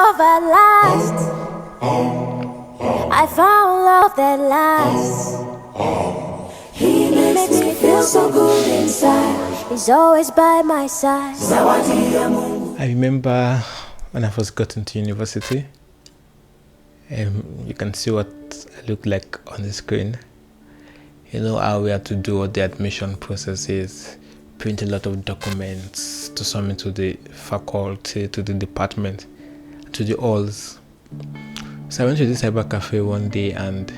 love at last. I found love that lasts. He makes me feel so good inside. He's always by my side. I remember when I first got into university. You can see what I look like on the screen. You know how we had to do all the admission processes, print a lot of documents to submit to the faculty, to the department, to the halls. So I went to the cyber cafe one day, and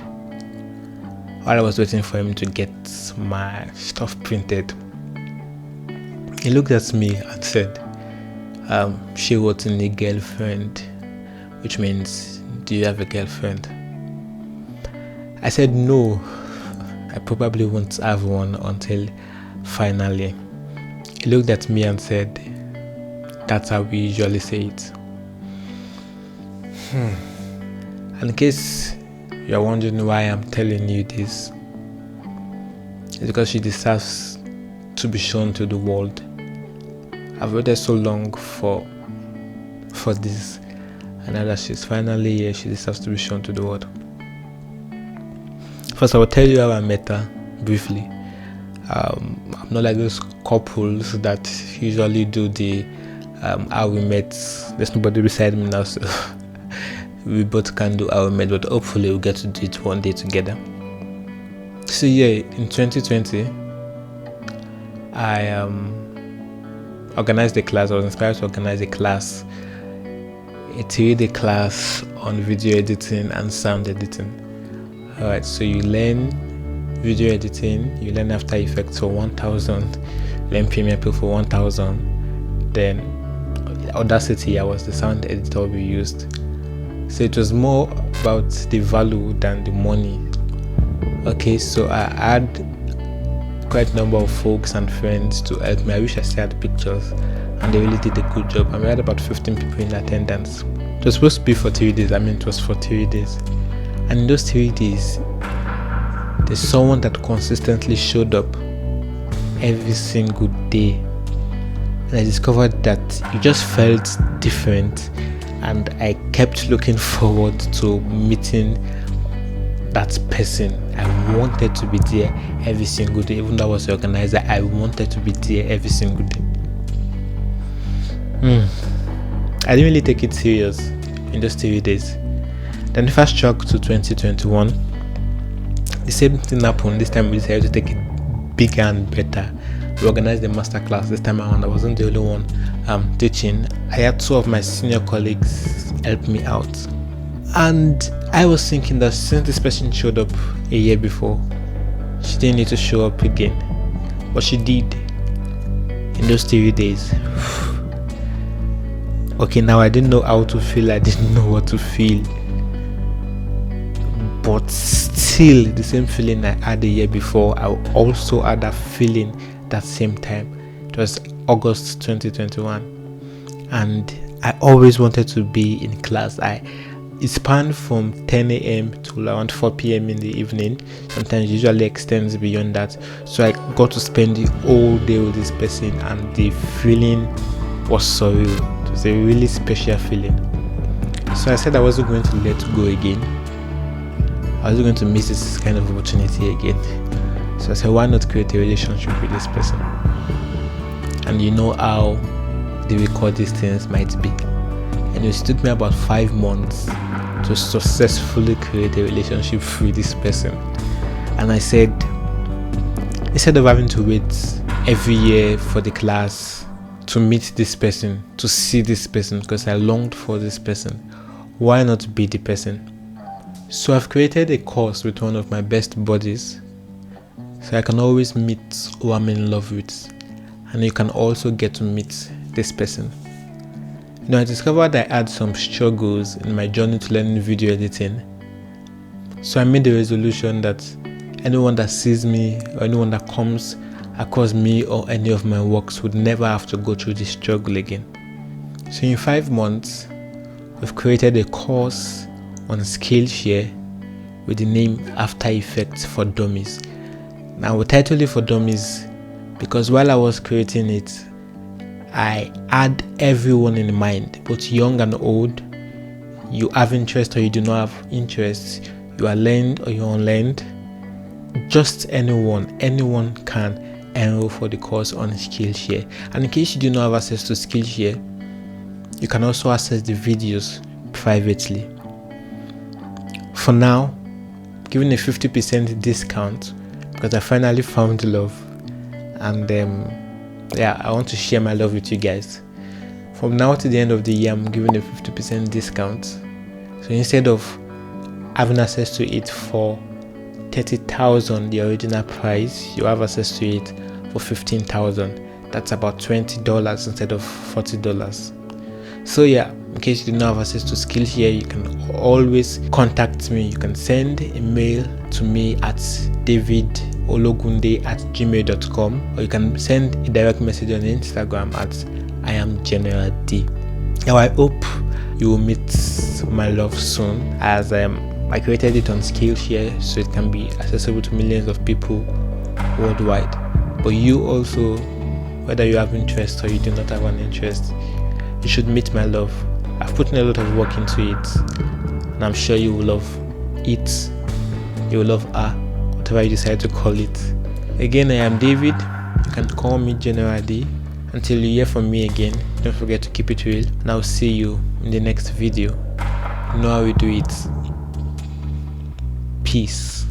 while I was waiting for him to get my stuff printed, he looked at me and said, she wasn't a girlfriend, which means, do you have a girlfriend? I said no, I probably won't have one until finally. He looked at me and said, that's how we usually say it. And in case you're wondering why I'm telling you this, it's because she deserves to be shown to the world. I've waited so long for this, and now that she's finally here, she deserves to be shown to the world. First, I will tell you how I met her briefly. I'm not like those couples that usually do the how we met. There's nobody beside me now, so we both can do how we met, but hopefully we'll get to do it one day together. So yeah, in 2020, I organized a class. I was inspired to organize a class, a 3-day class on video editing and sound editing. Alright, so you learn video editing, you learn After Effects for 1,000, learn Premiere Pro for 1,000, then Audacity, I was the sound editor we used. So it was more about the value than the money. Okay, so I had quite a number of folks and friends to help me. I wish I still had pictures, and they really did a good job. And we had about 15 people in attendance. It was supposed to be for 3 days. It was for 3 days. And in those 3 days, there's someone that consistently showed up every single day. And I discovered that it just felt different, and I kept looking forward to meeting that person. I wanted to be there every single day. Even though I was the organizer, I wanted to be there every single day. I didn't really take it serious in those 3 days. Then fast track to 2021. The same thing happened. This time we decided to take it bigger and better. We organized the masterclass this time around. I wasn't the only one teaching. I had 2 of my senior colleagues help me out. And I was thinking that since this person showed up a year before, she didn't need to show up again. But she did in those 3 days. Okay, now I didn't know how to feel. I didn't know what to feel. But still, the same feeling I had a year before, I also had that feeling that same time. It was August 2021, and I always wanted to be in class. It spanned from 10 a.m. to around 4 p.m. in the evening. Sometimes usually extends beyond that. So I got to spend the whole day with this person, and the feeling was surreal. It was a really special feeling. So I said I wasn't going to let go again. I was going to miss this kind of opportunity again. So I said, why not create a relationship with this person? And you know how the record these things might be. And it took me about 5 months to successfully create a relationship with this person. And I said, instead of having to wait every year for the class to meet this person, to see this person, because I longed for this person, why not be the person? So I've created a course with one of my best buddies, so I can always meet who I'm in love with, and you can also get to meet this person. You know, I discovered I had some struggles in my journey to learning video editing, so I made the resolution that anyone that sees me or anyone that comes across me or any of my works would never have to go through this struggle again. So in 5 months, we've created a course on Skillshare with the name After Effects for Dummies. Now we titled it for Dummies because while I was creating it, I had everyone in mind, both young and old, you have interest or you do not have interest, you are learned or you're unlearned, just anyone can enroll for the course on Skillshare. And in case you do not have access to Skillshare, you can also access the videos privately. For now, I'm giving a 50% discount because I finally found love, and I want to share my love with you guys. From now to the end of the year, I'm giving a 50% discount. So instead of having access to it for 30,000, the original price, you have access to it for 15,000. That's about $20 instead of $40. So yeah, in case you do not have access to Skillshare, you can always contact me. You can send a mail to me at davidologunde@gmail.com, or you can send a direct message on Instagram at IamGeneralD. Now I hope you will meet my love soon, as I created it on Skillshare so it can be accessible to millions of people worldwide. But you also, whether you have interest or you do not have an interest, you should meet my love. I've put in a lot of work into it, and I'm sure you will love it. You will love her, whatever you decide to call it. Again, I am David. You can call me General D. Until you hear from me again, don't forget to keep it real, and I'll see you in the next video. You know how we do it. Peace.